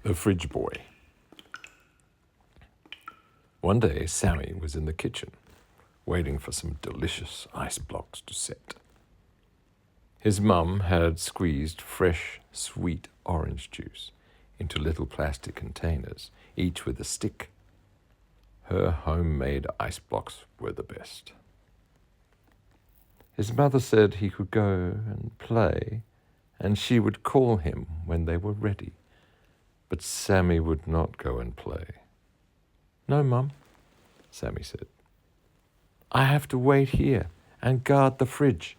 The Fridge Boy. One day, Sammy was in the kitchen, waiting for some delicious ice blocks to set. His mum had squeezed fresh, sweet orange juice into little plastic containers, each with a stick. Her homemade ice blocks were the best. His mother said he could go and play, and she would call him when they were ready. But Sammy would not go and play. "No, Mum," Sammy said. "I have to wait here and guard the fridge.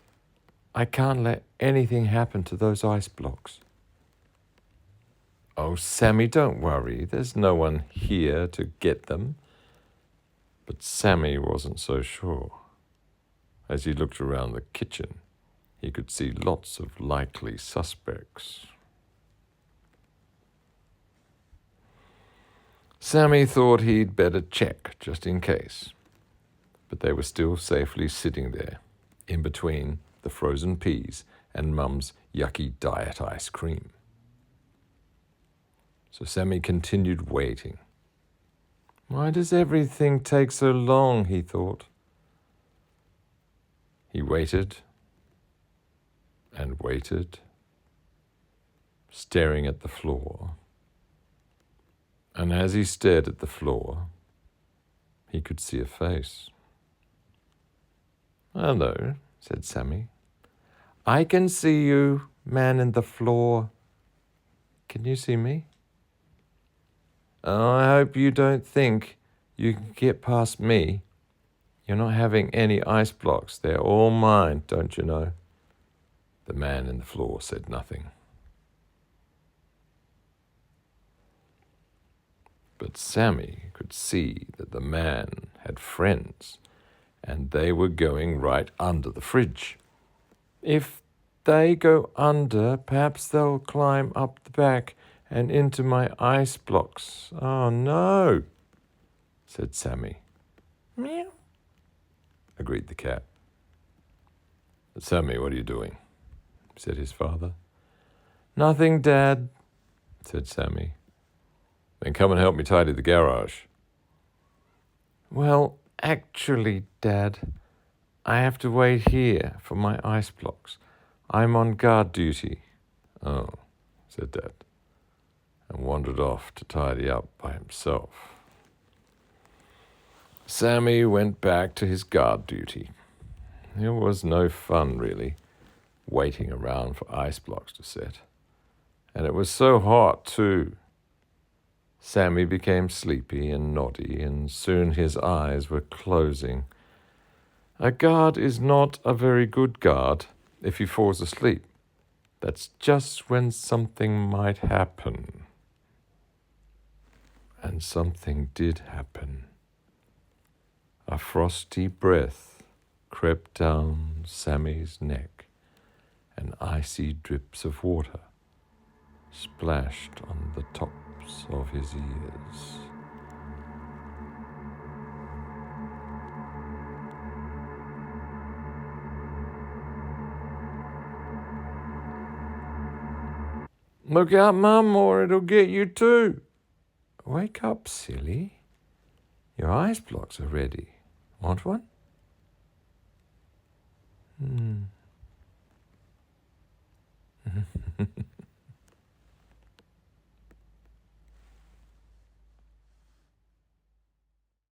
I can't let anything happen to those ice blocks." "Oh, Sammy, don't worry. There's no one here to get them." But Sammy wasn't so sure. As he looked around the kitchen, he could see lots of likely suspects. Sammy thought he'd better check, just in case. But they were still safely sitting there, in between the frozen peas and Mum's yucky diet ice cream. So Sammy continued waiting. "Why does everything take so long?" he thought. He waited and waited, staring at the floor. And as he stared at the floor, he could see a face. "Hello," said Sammy. "I can see you, man in the floor. Can you see me?" "Oh, I hope you don't think you can get past me. You're not having any ice blocks. They're all mine, don't you know?" The man in the floor said nothing. But Sammy could see that the man had friends, and they were going right under the fridge. "If they go under, perhaps they'll climb up the back and into my ice blocks. Oh, no," said Sammy. "Meow," agreed the cat. "Sammy, what are you doing?" said his father. "Nothing, Dad," said Sammy. "Then come and help me tidy the garage." "Well, actually, Dad, I have to wait here for my ice blocks. I'm on guard duty." "Oh," said Dad, and wandered off to tidy up by himself. Sammy went back to his guard duty. It was no fun, really, waiting around for ice blocks to set. And it was so hot, too. Sammy became sleepy and noddy, and soon his eyes were closing. A guard is not a very good guard if he falls asleep. That's just when something might happen. And something did happen. A frosty breath crept down Sammy's neck, and icy drips of water splashed on the tops of his ears. "Look out, Mum, or it'll get you too." "Wake up, silly. Your ice blocks are ready. Want one?"